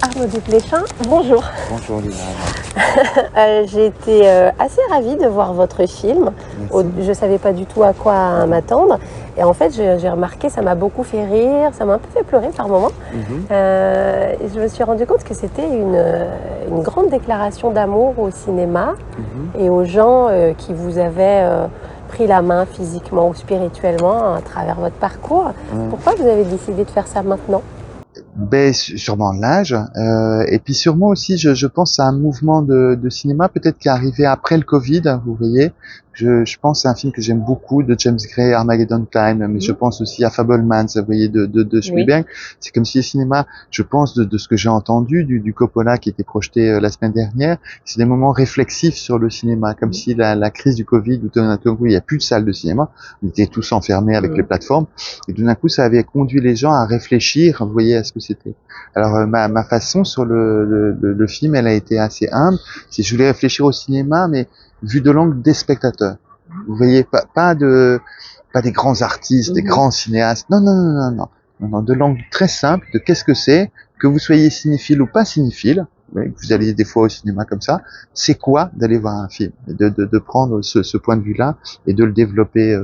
Arnaud Desplechin, bonjour. Bonjour Lina. J'ai été assez ravie de voir votre film. Je ne savais pas du tout à quoi m'attendre. Et en fait, j'ai remarqué, ça m'a beaucoup fait rire, ça m'a un peu fait pleurer par moments. Et je me suis rendu compte que c'était une grande déclaration d'amour au cinéma et aux gens qui vous avaient pris la main physiquement ou spirituellement à travers votre parcours. Pourquoi vous avez décidé de faire ça maintenant ? Ben, sûrement l'âge, et puis sûrement aussi, je pense à un mouvement de cinéma peut-être qui est arrivé après le Covid, vous voyez. Je pense à un film que j'aime beaucoup de James Gray, Armageddon Time, mais je pense aussi à Fabelmans, vous voyez, de Spielberg. Oui. C'est comme si le cinéma, je pense de ce que j'ai entendu du Coppola qui était projeté la semaine dernière, c'est des moments réflexifs sur le cinéma, comme si la crise du Covid, où tout d'un coup il n'y a plus de salles de cinéma, on était tous enfermés avec les plateformes, et tout d'un coup ça avait conduit les gens à réfléchir, vous voyez, à ce que c'était. Alors ma façon sur le film, elle a été assez humble, c'est je voulais réfléchir au cinéma, mais vu de l'angle des spectateurs. Vous voyez, pas des grands artistes, des grands cinéastes. Non, de l'angle très simple de qu'est-ce que c'est, que vous soyez cinéphile ou pas cinéphile, que vous alliez des fois au cinéma comme ça, c'est quoi d'aller voir un film, et de prendre ce point de vue-là et de le développer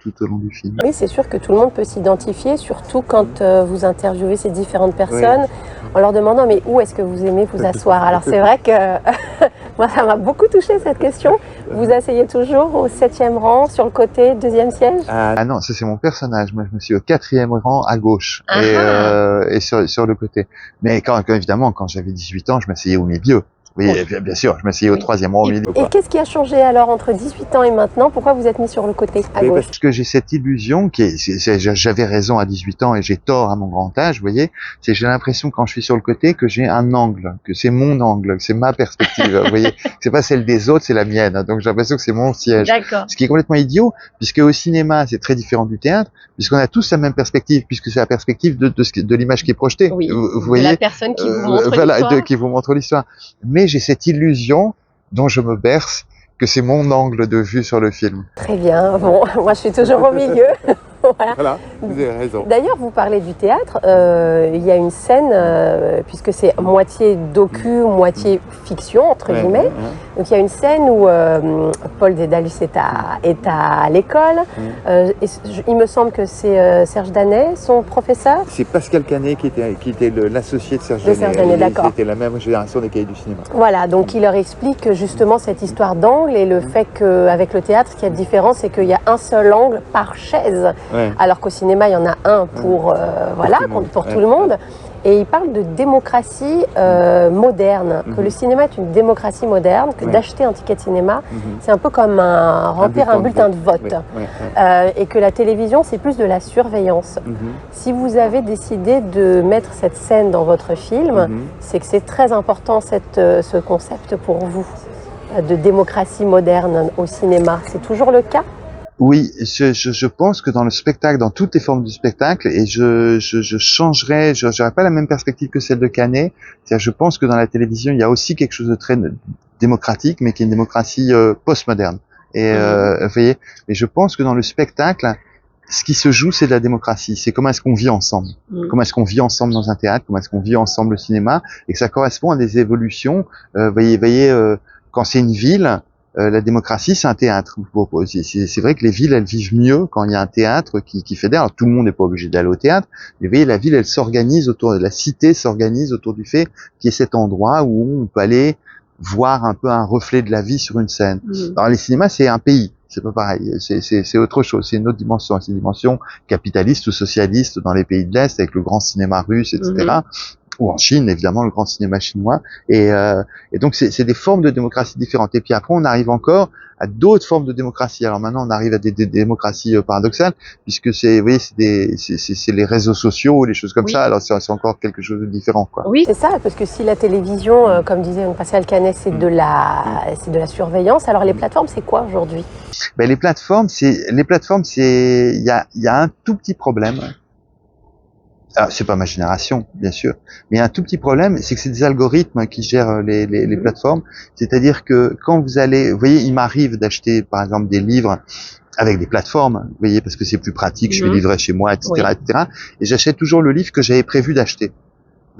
tout au long du film. Oui, c'est sûr que tout le monde peut s'identifier, surtout quand vous interviewez ces différentes personnes, en leur demandant mais où est-ce que vous aimez vous asseoir. Alors c'est vrai que moi ça m'a beaucoup touché cette question. Vous asseyez toujours au 7e rang, sur le côté, 2e siège? Ah non, ça c'est mon personnage. Moi je me suis au 4e rang à gauche et sur le côté. Mais évidemment, quand j'avais 18 ans, je m'asseyais au milieu. Oui, bien sûr, je m'asseyais au 3e rang au milieu. Et qu'est-ce qui a changé alors entre 18 ans et maintenant? Pourquoi vous êtes mis sur le côté, à gauche? Parce que j'ai cette illusion j'avais raison à 18 ans et j'ai tort à mon grand âge, vous voyez. J'ai l'impression quand je suis sur le côté que j'ai un angle, que c'est mon angle, que c'est ma perspective, vous voyez. C'est pas celle des autres, c'est la mienne. Donc j'ai l'impression que c'est mon siège. D'accord. Ce qui est complètement idiot, puisque au cinéma, c'est très différent du théâtre, puisqu'on a tous la même perspective, puisque c'est la perspective de l'image qui est projetée. Oui, vous voyez. De la personne qui vous montre l'histoire. Qui vous montre l'histoire. Mais j'ai cette illusion dont je me berce, que c'est mon angle de vue sur le film. Très bien, bon, moi je suis toujours au milieu. Voilà, vous avez raison. D'ailleurs, vous parlez du théâtre, il y a une scène, puisque c'est moitié docu, moitié fiction, entre guillemets. Donc il y a une scène où Paul Dédalus est à l'école. Et il me semble que c'est Serge Danet, son professeur. C'est Pascal Canet qui était l'associé de Serge Danet. D'accord. C'était la même génération des Cahiers du cinéma. Voilà, donc il leur explique justement cette histoire d'angle et le fait qu'avec le théâtre, ce qui est différent, c'est qu'il y a un seul angle par chaise. Alors qu'au cinéma, il y en a un pour tout le monde. Et il parle de démocratie moderne, que le cinéma est une démocratie moderne, que d'acheter un ticket de cinéma, c'est un peu comme remplir un bulletin de vote. Et que la télévision, c'est plus de la surveillance. Si vous avez décidé de mettre cette scène dans votre film, c'est que c'est très important ce concept pour vous, de démocratie moderne au cinéma. C'est toujours le cas ? Oui, je pense que dans le spectacle, dans toutes les formes du spectacle, et je changerais, j'aurais pas la même perspective que celle de Canet. C'est-à-dire, je pense que dans la télévision, il y a aussi quelque chose de très démocratique, mais qui est une démocratie postmoderne. Et vous voyez, et je pense que dans le spectacle, ce qui se joue, c'est de la démocratie. C'est comment est-ce qu'on vit ensemble. Comment est-ce qu'on vit ensemble dans un théâtre, comment est-ce qu'on vit ensemble au cinéma, et que ça correspond à des évolutions. Voyez, quand c'est une ville, la démocratie, c'est un théâtre. C'est vrai que les villes, elles vivent mieux quand il y a un théâtre qui fédère. Alors tout le monde n'est pas obligé d'aller au théâtre, mais vous voyez, la ville, elle s'organise autour, la cité s'organise autour du fait qu'il y ait cet endroit où on peut aller voir un peu un reflet de la vie sur une scène. Alors les cinémas, c'est un pays. C'est pas pareil, c'est autre chose, c'est une autre dimension, c'est une dimension capitaliste ou socialiste dans les pays de l'Est avec le grand cinéma russe, etc. Ou en Chine, évidemment, le grand cinéma chinois. Et donc, c'est des formes de démocratie différentes. Et puis après, on arrive encore à d'autres formes de démocratie. Alors maintenant, on arrive à des démocraties paradoxales, puisque vous voyez, c'est les réseaux sociaux, les choses comme ça. Alors c'est encore quelque chose de différent, quoi. Oui, c'est ça, parce que si la télévision, comme disait Pascal Canet, c'est de la surveillance. Alors les plateformes, c'est quoi aujourd'hui? Ben les plateformes, il y a un tout petit problème. Alors, c'est pas ma génération, bien sûr, mais il y a un tout petit problème, c'est que c'est des algorithmes qui gèrent les plateformes. C'est-à-dire que quand vous voyez, il m'arrive d'acheter, par exemple, des livres avec des plateformes, vous voyez, parce que c'est plus pratique, je suis livré chez moi, etc., etc. Et j'achète toujours le livre que j'avais prévu d'acheter.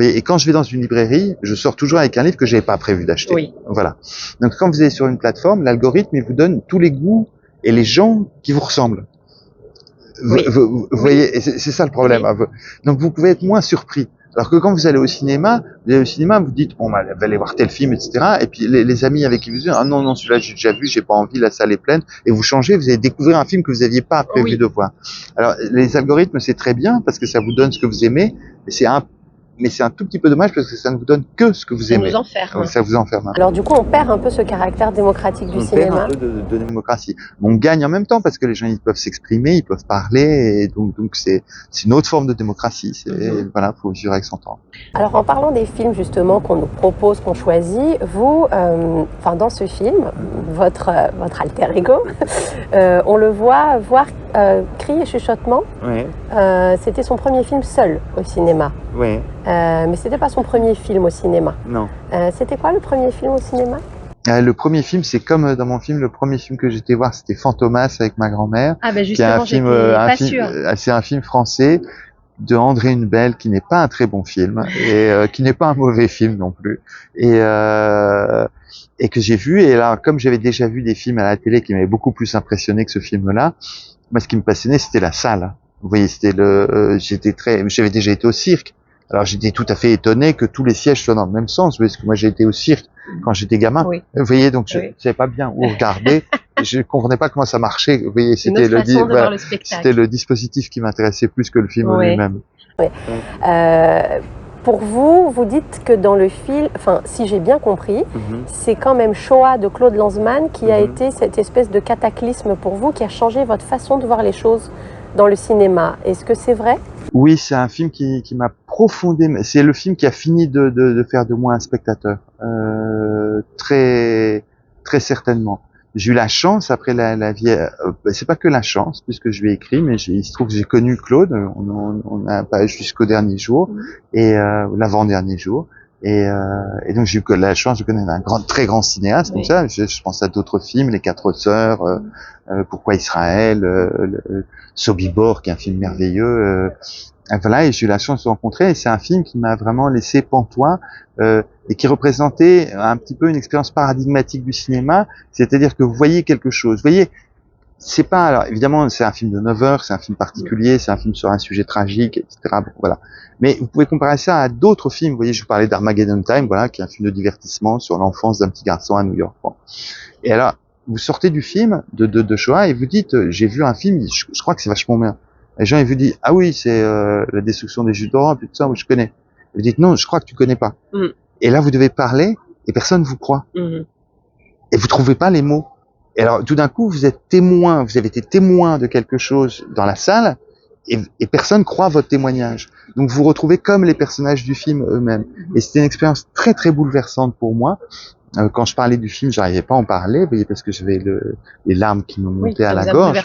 Et quand je vais dans une librairie, je sors toujours avec un livre que j'avais pas prévu d'acheter. Oui. Voilà. Donc quand vous allez sur une plateforme, l'algorithme il vous donne tous les goûts et les gens qui vous ressemblent. Oui. Vous voyez, c'est ça le problème. Oui. Donc vous pouvez être moins surpris. Alors que quand vous allez au cinéma, vous dites bon, bah, allez voir tel film, etc. Et puis les amis avec qui vous dites ah non celui-là j'ai déjà vu, j'ai pas envie, la salle est pleine. Et vous changez, vous allez découvrir un film que vous n'aviez pas prévu de voir. Alors les algorithmes c'est très bien parce que ça vous donne ce que vous aimez, mais c'est un tout petit peu dommage parce que ça ne vous donne que ce que vous aimez. Ça vous enferme. Ça vous enferme. Alors du coup, on perd un peu ce caractère démocratique du cinéma. On perd un peu de démocratie. On gagne en même temps parce que les gens ils peuvent s'exprimer, ils peuvent parler, et donc c'est une autre forme de démocratie. Voilà, faut vivre avec son temps. Alors en parlant des films justement qu'on nous propose, qu'on choisit, vous, dans ce film, votre alter ego, on le voit voir Cris et chuchotements. Ouais. C'était son premier film seul au cinéma. Ouais. Mais c'était pas son premier film au cinéma. Non. C'était quoi le premier film au cinéma? Le premier film, c'est comme dans mon film, le premier film que j'étais voir, c'était Fantomas avec ma grand-mère. Ah ben justement, j'étais pas sûre. C'est un film français de André Hunebelle qui n'est pas un très bon film et qui n'est pas un mauvais film non plus et que j'ai vu. Et là, comme j'avais déjà vu des films à la télé qui m'avaient beaucoup plus impressionné que ce film-là, moi, ce qui me passionnait, c'était la salle. Vous voyez, j'avais déjà été au cirque. Alors j'étais tout à fait étonné que tous les sièges soient dans le même sens, parce que moi j'ai été au cirque quand j'étais gamin. Oui. Vous voyez, donc je savais pas bien où regarder. Je comprenais pas comment ça marchait. Vous voyez, c'était le dispositif qui m'intéressait plus que le film lui-même. Oui. Pour vous, vous dites que dans le film, enfin, si j'ai bien compris, c'est quand même Shoah de Claude Lanzmann qui a été cette espèce de cataclysme pour vous, qui a changé votre façon de voir les choses dans le cinéma. Est-ce que c'est vrai? Oui, c'est un film qui m'a profondément. C'est le film qui a fini de faire de moi un spectateur, très très certainement. J'ai eu la chance après la vie. C'est pas que la chance puisque je lui ai écrit, mais il se trouve que j'ai connu Claude. On a pas jusqu'au dernier jour et l'avant-dernier jour. Et donc j'ai eu la chance de connaître un très grand cinéaste comme ça. Je pense à d'autres films, Les Quatre Sœurs, Pourquoi Israël, Sobibor, qui est un film merveilleux. Voilà, et j'ai eu la chance de le rencontrer. Et c'est un film qui m'a vraiment laissé pantois et qui représentait un petit peu une expérience paradigmatique du cinéma. C'est-à-dire que vous voyez quelque chose. Vous voyez, c'est pas, alors évidemment, c'est un film de 9 heures, c'est un film particulier, c'est un film sur un sujet tragique, etc. Bon, voilà. Mais vous pouvez comparer ça à d'autres films. Vous voyez, je vous parlais d'Armageddon Time, voilà, qui est un film de divertissement sur l'enfance d'un petit garçon à New York. Bon. Et alors, vous sortez du film de Shoah et vous dites, j'ai vu un film, je crois que c'est vachement bien. Les gens, ils vous disent, ah oui, c'est la destruction des Juifs d'Europe et tout ça, oui, je connais. Vous dites, non, je crois que tu connais pas. Et là, vous devez parler et personne vous croit. Et vous trouvez pas les mots. Et alors, tout d'un coup, vous avez été témoin de quelque chose dans la salle et personne croit votre témoignage. Donc, vous vous retrouvez comme les personnages du film eux-mêmes. Et c'était une expérience très, très bouleversante pour moi. Quand je parlais du film, j'arrivais pas à en parler, vous voyez, parce que j'avais les larmes qui me montaient à la gorge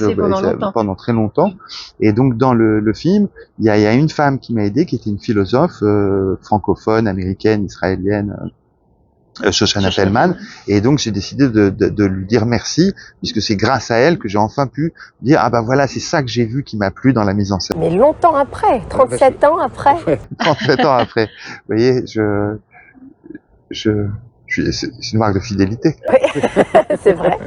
pendant très longtemps. Et donc, dans le film, il y a une femme qui m'a aidé, qui était une philosophe francophone, américaine, israélienne, Shoshana Pellman, et donc j'ai décidé de lui dire merci, puisque c'est grâce à elle que j'ai enfin pu dire ah ben voilà, c'est ça que j'ai vu qui m'a plu dans la mise en scène. Mais longtemps après, 37 ans après. Ouais, 37 ans après. Vous voyez, c'est une marque de fidélité. Oui, c'est vrai.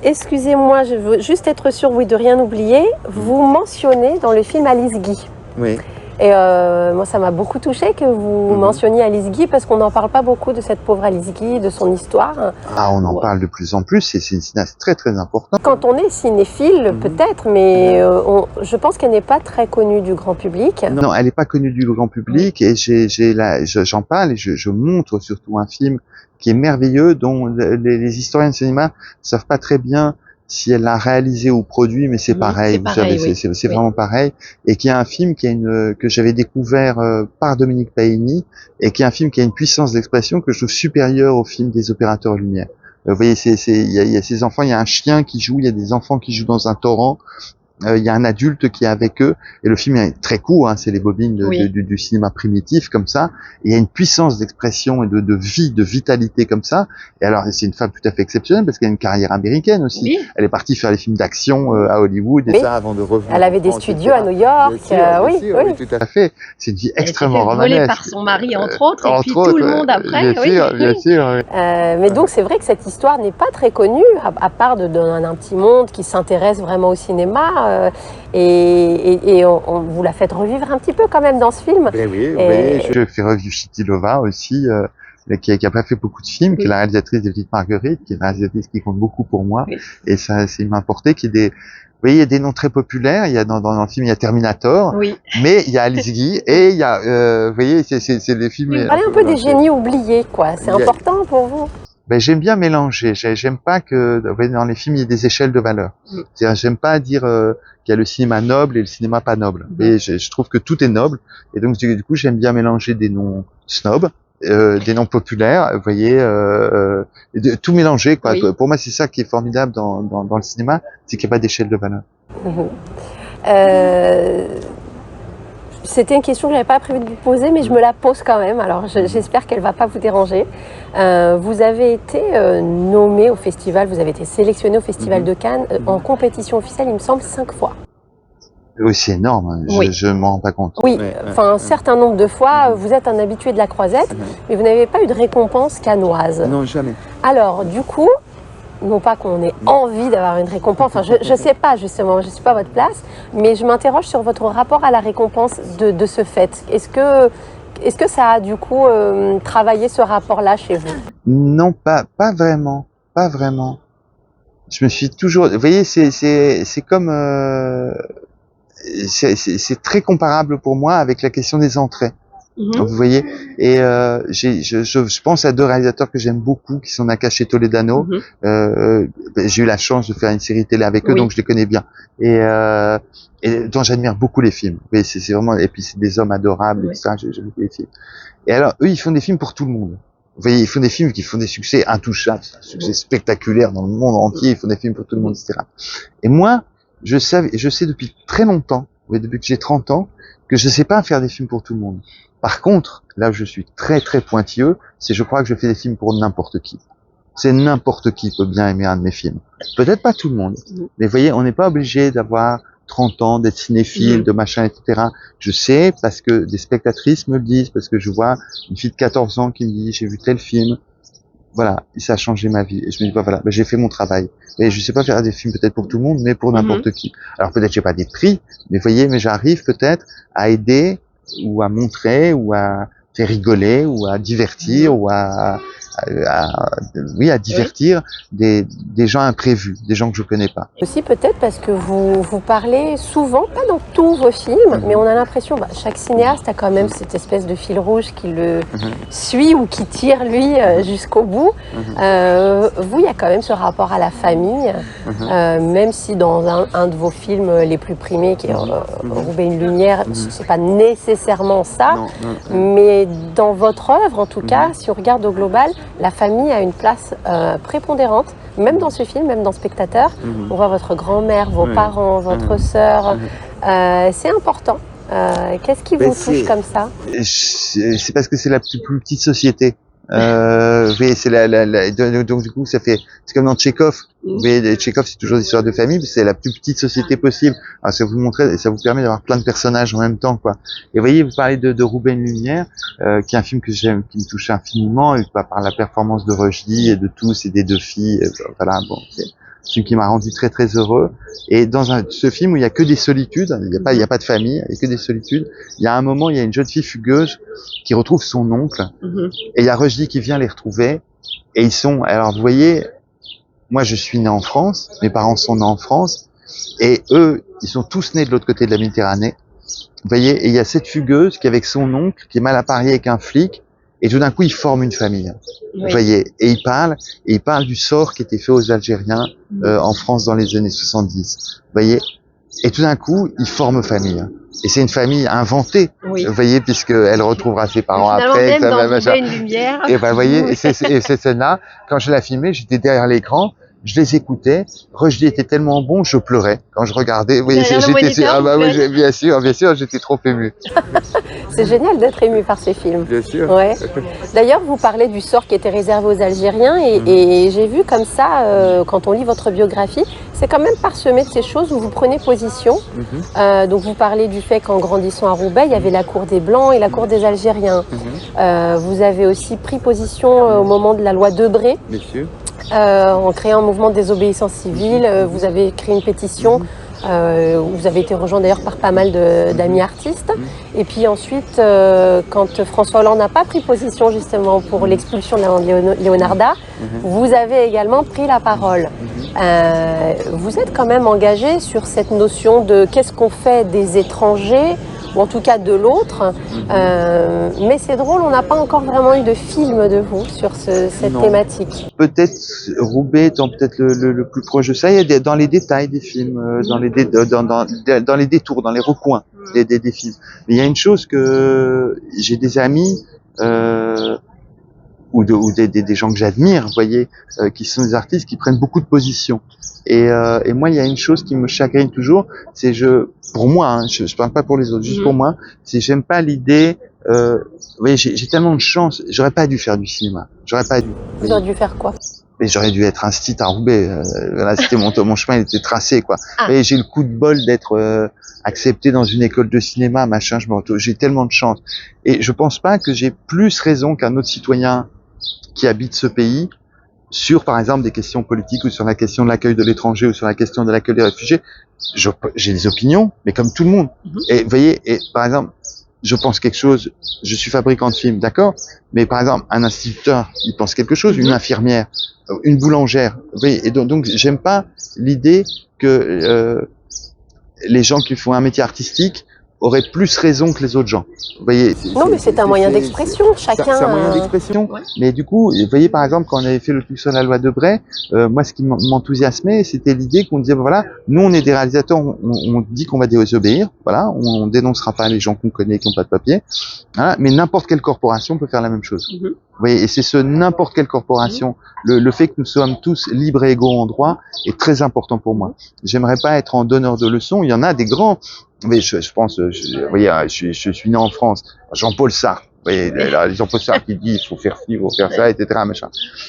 Excusez-moi, je veux juste être sûre, oui, de rien oublier. Vous mentionnez dans le film Alice Guy. Oui. Et moi, ça m'a beaucoup touchée que vous mentionniez Alice Guy parce qu'on n'en parle pas beaucoup de cette pauvre Alice Guy, de son histoire. Ah, on en parle de plus en plus. C'est une cinéaste très très importante. Quand on est cinéphile, peut-être, mais je pense qu'elle n'est pas très connue du grand public. Non, elle n'est pas connue du grand public et j'en parle et je montre surtout un film qui est merveilleux dont les historiens de cinéma savent pas très bien si elle l'a réalisé ou produit, mais c'est pareil, vous savez, c'est vraiment pareil, et qui est un film que j'avais découvert par Dominique Paini, et qui est un film qui a une puissance d'expression que je trouve supérieure au film des Opérateurs Lumière. Vous voyez, il y a ces enfants, il y a un chien qui joue, il y a des enfants qui jouent dans un torrent, il y a un adulte qui est avec eux, et le film est très court, hein, c'est les bobines du cinéma primitif comme ça, et il y a une puissance d'expression et de vie, de vitalité comme ça. Et alors c'est une femme tout à fait exceptionnelle parce qu'elle a une carrière américaine aussi. Oui. Elle est partie faire les films d'action à Hollywood et ça avant de revenir. Elle avait des studios à New York. Oui, tout à fait. C'est une vie extrêmement romanesque. Volée par son mari entre autres, et puis tout le monde après. Bien sûr. Mais donc c'est vrai que cette histoire n'est pas très connue, à part d'un petit monde qui s'intéresse vraiment au cinéma. Et vous la faites revivre un petit peu quand même dans ce film. Ben oui, je fais revivre Chytilova aussi, qui a pas fait beaucoup de films, qui est la réalisatrice des Petites Marguerites, qui est une réalisatrice qui compte beaucoup pour moi. Et ça, il m'a importé qu'il y ait des... Vous voyez, il y a des noms très populaires. Il y a dans le film, il y a Terminator, mais il y a Alice Guy et il y a, vous voyez, c'est des films. Parlez un peu des génies oubliés, quoi. C'est important pour vous. Ben j'aime bien mélanger. J'aime pas que dans les films il y ait des échelles de valeur. J'aime pas dire qu'il y a le cinéma noble et le cinéma pas noble. Et je trouve que tout est noble. Et donc du coup j'aime bien mélanger des noms snobs, des noms populaires, vous voyez, tout mélanger quoi. Pour moi c'est ça qui est formidable dans le cinéma, c'est qu'il n'y a pas d'échelle de valeur. C'était une question que je n'avais pas prévu de vous poser, mais je me la pose quand même. Alors, j'espère qu'elle ne va pas vous déranger. Vous avez été nommé au festival, vous avez été sélectionné au Festival de Cannes en compétition officielle, il me semble, 5 fois. Oui, c'est énorme. Je m'en rends pas compte. Oui, enfin, un certain nombre de fois, vous êtes un habitué de la Croisette, mais vous n'avez pas eu de récompense cannoise. Non, jamais. Alors, du coup, non pas qu'on ait envie d'avoir une récompense, enfin je sais pas justement, je suis pas à votre place, mais je m'interroge sur votre rapport à la récompense de ce fait. Est-ce que ça a du coup travaillé ce rapport-là chez vous? Non, pas vraiment, pas vraiment. Je me suis toujours, vous voyez, c'est comme, c'est très comparable pour moi avec la question des entrées. Vous voyez, et je pense à deux réalisateurs que j'aime beaucoup, qui sont Nakache et Toledano. J'ai eu la chance de faire une série télé avec eux, donc je les connais bien, et dont j'admire beaucoup les films. Mais c'est vraiment, et puis c'est des hommes adorables, et tout ça. J'aime beaucoup les films. Et alors eux, ils font des films pour tout le monde. Vous voyez, ils font des films qui font des succès intouchables, des succès spectaculaires dans le monde entier. Ils font des films pour tout le monde, etc. Et moi, je sais depuis très longtemps, depuis que j'ai 30 ans, que je sais pas faire des films pour tout le monde. Par contre, là où je suis très très pointilleux, c'est je crois que je fais des films pour n'importe qui. C'est n'importe qui peut bien aimer un de mes films. Peut-être pas tout le monde, mais vous voyez, on n'est pas obligé d'avoir 30 ans, d'être cinéphile, de machin, etc. Je sais parce que des spectatrices me le disent, parce que je vois une fille de 14 ans qui me dit j'ai vu tel film, voilà, et ça a changé ma vie. Et je me dis voilà, j'ai fait mon travail. Et je sais pas faire des films peut-être pour tout le monde, mais pour n'importe qui. Alors peut-être j'ai pas des prix, mais vous voyez, mais j'arrive peut-être à aider ou à montrer ou à faire rigoler ou à divertir ou à divertir des gens imprévus, des gens que je connais pas. Aussi peut-être parce que vous parlez souvent, pas dans tous vos films, mais on a l'impression, chaque cinéaste a quand même cette espèce de fil rouge qui le suit ou qui tire lui jusqu'au bout. Vous, il y a quand même ce rapport à la famille, même si dans un de vos films les plus primés, qui est Roubaix une lumière, c'est pas nécessairement ça, mais dans votre œuvre en tout cas, si on regarde au global, la famille a une place prépondérante, même dans ce film, même dans Spectateur. On voit votre grand-mère, vos parents, votre sœur. C'est important. Qu'est-ce qui vous touche comme ça? C'est parce que c'est la plus petite société. Oui, c'est donc du coup ça fait, c'est comme dans Tchekhov. Vous voyez, Tchekhov c'est toujours des histoires de famille, c'est la plus petite société possible. Alors ça vous montre, et ça vous permet d'avoir plein de personnages en même temps, quoi. Et vous voyez, vous parlez de Roubaix une lumière, qui est un film que j'aime, qui me touche infiniment, et par la performance de Rushdie et de tous et des deux filles. Voilà, bon, c'est un film qui m'a rendu très très heureux. Et dans ce film où il y a que des solitudes, il y a pas de famille, il y a que des solitudes. Il y a un moment, il y a une jeune fille fugueuse qui retrouve son oncle, et il y a Rushdie qui vient les retrouver, et ils sont, alors vous voyez, moi je suis né en France, mes parents sont nés en France, et eux, ils sont tous nés de l'autre côté de la Méditerranée. Vous voyez, et il y a cette fugueuse qui est avec son oncle, qui est mal appariée avec un flic, et tout d'un coup, ils forment une famille. Vous voyez, et ils parlent du sort qui était fait aux Algériens en France dans les années 70. Vous voyez, et tout d'un coup, ils forment famille. Et c'est une famille inventée, vous voyez, puisqu'elle retrouvera ses parents après. Même dans une lumière. Et vous voyez, et cette scène-là, quand je l'ai filmée, j'étais derrière l'écran. je les écoutais. Rushdie était tellement bon, je pleurais quand je regardais. Oui, bien sûr, j'étais trop ému. C'est génial d'être ému par ces films. Bien sûr. Ouais. D'ailleurs, vous parlez du sort qui était réservé aux Algériens et j'ai vu comme ça, quand on lit votre biographie, c'est quand même parsemé de ces choses où vous prenez position. Donc vous parlez du fait qu'en grandissant à Roubaix, il y avait la cour des Blancs et la cour des Algériens. Vous avez aussi pris position au moment de la loi Debré. Bien sûr. En créant un mouvement de désobéissance civile, vous avez créé une pétition. Vous avez été rejoint d'ailleurs par pas mal d'amis artistes. Et puis ensuite, quand François Hollande n'a pas pris position justement pour l'expulsion de la bande Leonarda, vous avez également pris la parole. Vous êtes quand même engagé sur cette notion de qu'est-ce qu'on fait des étrangers, ou en tout cas de l'autre. Mais c'est drôle, on n'a pas encore vraiment eu de film de vous sur cette thématique. Peut-être Roubaix étant peut-être le plus proche de ça, il y a dans les détails des films, dans les détours, dans les recoins des films. Mais il y a une chose que j'ai des amis ou des gens que j'admire, vous voyez, qui sont des artistes qui prennent beaucoup de positions. Et moi, il y a une chose qui me chagrine toujours, c'est pour moi, hein, je parle pas pour les autres, juste pour moi, c'est j'aime pas l'idée. Vous voyez, j'ai tellement de chance, j'aurais pas dû faire du cinéma, j'aurais pas dû. Vous auriez dû faire quoi? Mais j'aurais dû être instit à Roubaix. Voilà, c'était mon chemin, il était tracé, quoi. Et j'ai le coup de bol d'être accepté dans une école de cinéma, machin. J'ai tellement de chance. Et je pense pas que j'ai plus raison qu'un autre citoyen qui habite ce pays sur, par exemple, des questions politiques ou sur la question de l'accueil de l'étranger ou sur la question de l'accueil des réfugiés. J'ai des opinions, mais comme tout le monde. Et vous voyez, par exemple, je pense quelque chose, je suis fabricant de films, d'accord, mais par exemple, un instituteur, il pense quelque chose, une infirmière, une boulangère, vous voyez, et donc j'aime pas l'idée que les gens qui font un métier artistique auraient plus raison que les autres gens. Vous voyez, non, mais c'est un moyen d'expression, chacun. C'est un moyen d'expression. Mais du coup, vous voyez, par exemple, quand on avait fait le truc sur la loi Debré, moi, ce qui m'enthousiasmait, c'était l'idée qu'on disait, voilà, nous, on est des réalisateurs, on dit qu'on va désobéir, voilà, on dénoncera pas les gens qu'on connaît qui n'ont pas de papier, voilà, mais n'importe quelle corporation peut faire la même chose. Vous voyez, et c'est ce n'importe quelle corporation, le fait que nous sommes tous libres et égaux en droit est très important pour moi. J'aimerais pas être en donneur de leçons. Il y en a des grands. Mais je pense, vous voyez, je suis né en France. Jean-Paul Sartre. Vous voyez, Jean-Paul Sartre qui dit il faut faire ci, il faut faire ça, etc. Machin.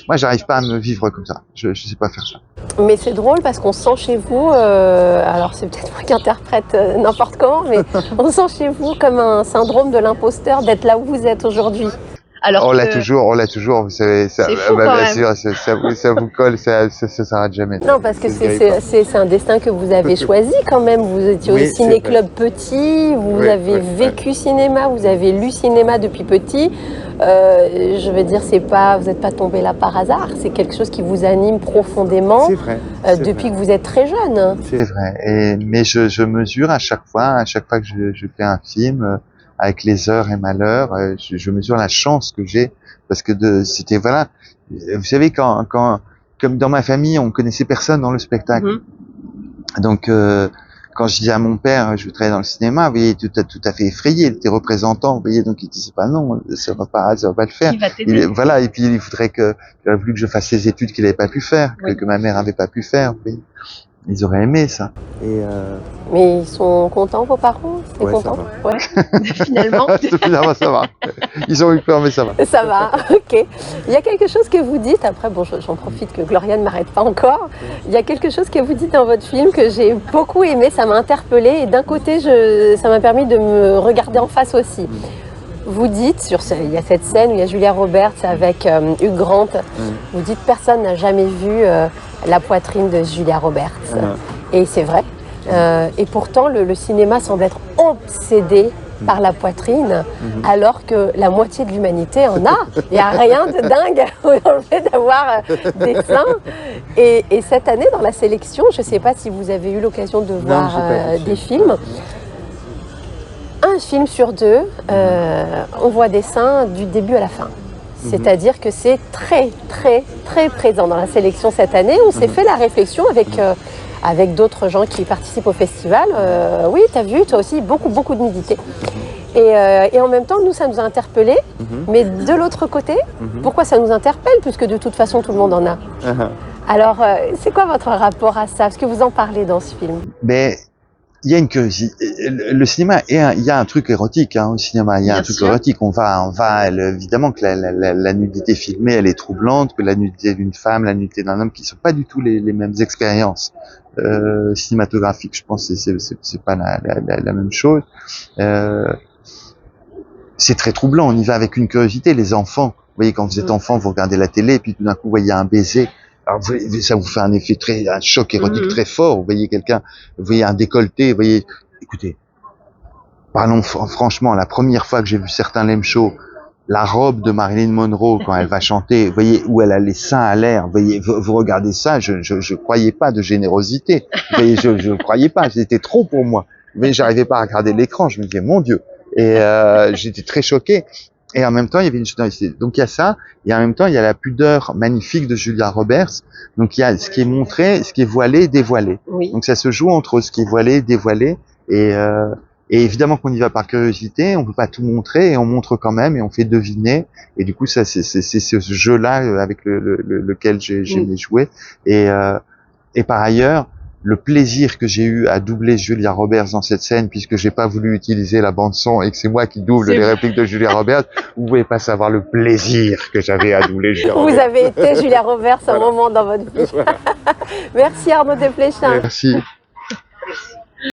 Moi, j'arrive pas à me vivre comme ça. Je sais pas faire ça. Mais c'est drôle parce qu'on sent chez vous, alors c'est peut-être moi qui interprète n'importe comment, mais on sent chez vous comme un syndrome de l'imposteur d'être là où vous êtes aujourd'hui. Alors on l'a toujours, vous savez, ça, bien sûr, ça vous colle, ça s'arrête jamais. Non, parce que c'est un destin que vous avez choisi quand même. Vous étiez au ciné-club petit, vous avez vécu cinéma, vous avez lu cinéma depuis petit. Je veux dire, vous n'êtes pas tombé là par hasard, c'est quelque chose qui vous anime profondément depuis que vous êtes très jeune. C'est vrai, mais je mesure à chaque fois que je fais un film, avec les heures et malheurs, je mesure la chance que j'ai parce que c'était voilà, vous savez quand comme dans ma famille on connaissait personne dans le spectacle, donc quand je disais à mon père je veux travailler dans le cinéma, vous voyez, tout à fait effrayé, il était représentant, vous voyez, donc il disait pas non, ça va pas le faire. Voilà, et puis il voudrait il aurait voulu que je fasse ces études qu'il avait pas pu faire, que ma mère avait pas pu faire, vous voyez. Ils auraient aimé ça. Mais ils sont contents, vos parents? C'est content? Finalement. Finalement, ça va. Ils ont eu peur, mais ça va. Ça va, ok. Il y a quelque chose que vous dites, après, bon, j'en profite que Gloria ne m'arrête pas encore. Il y a quelque chose que vous dites dans votre film que j'ai beaucoup aimé, ça m'a interpellée. Et d'un côté, ça m'a permis de me regarder en face aussi. Vous dites, il y a cette scène où il y a Julia Roberts avec Hugh Grant, vous dites personne n'a jamais vu la poitrine de Julia Roberts. Et c'est vrai. Et pourtant, le cinéma semble être obsédé par la poitrine, alors que la moitié de l'humanité en a. Il n'y a rien de dingue dans le fait d'avoir des seins. Et cette année, dans la sélection, je ne sais pas si vous avez eu l'occasion de voir des films. Un film sur deux, on voit des seins du début à la fin. C'est-à-dire que c'est très, très, très présent dans la sélection cette année. On s'est fait la réflexion avec d'autres gens qui participent au festival. Oui, tu as vu, toi aussi, beaucoup de nudité. Et en même temps, nous, ça nous a interpellés. Mais de l'autre côté, pourquoi ça nous interpelle, puisque de toute façon, tout le monde en a? Alors, c'est quoi votre rapport à ça? Parce que vous en parlez dans ce film. Mais il y a une curiosité. Le cinéma, il y a un truc érotique hein, au cinéma. Il y a un truc érotique. Évidemment que la nudité filmée, elle est troublante, que la nudité d'une femme, la nudité d'un homme, qui sont pas du tout les mêmes expériences cinématographiques. Je pense que c'est pas la même chose. C'est très troublant. On y va avec une curiosité. Les enfants, vous voyez, quand vous êtes enfant, vous regardez la télé, et puis tout d'un coup, vous voyez un baiser. Alors, ça vous fait un choc érotique très fort. Vous voyez quelqu'un, vous voyez un décolleté, vous voyez, écoutez, parlons franchement, la première fois que j'ai vu certains lame shows, la robe de Marilyn Monroe quand elle va chanter, vous voyez, où elle a les seins à l'air, vous voyez, vous regardez ça, je croyais pas de générosité. Vous voyez, je croyais pas, c'était trop pour moi. Vous voyez, j'arrivais pas à regarder l'écran, je me disais, mon Dieu. Et j'étais très choqué. Et en même temps, il y avait une générosité. Donc il y a ça, et en même temps, il y a la pudeur magnifique de Julia Roberts. Donc il y a ce qui est montré, ce qui est voilé, dévoilé. Oui. Donc ça se joue entre ce qui est voilé, dévoilé, et évidemment qu'on y va par curiosité, on peut pas tout montrer, et on montre quand même, et on fait deviner. Et du coup, ça, c'est ce jeu-là avec lequel j'ai joué. Et par ailleurs, le plaisir que j'ai eu à doubler Julia Roberts dans cette scène, puisque j'ai pas voulu utiliser la bande son et que c'est moi qui double les répliques de Julia Roberts, vous pouvez pas savoir le plaisir que j'avais à doubler Julia Roberts. Vous avez été Julia Roberts un moment dans votre vie. Merci Arnaud Desplechin. Merci.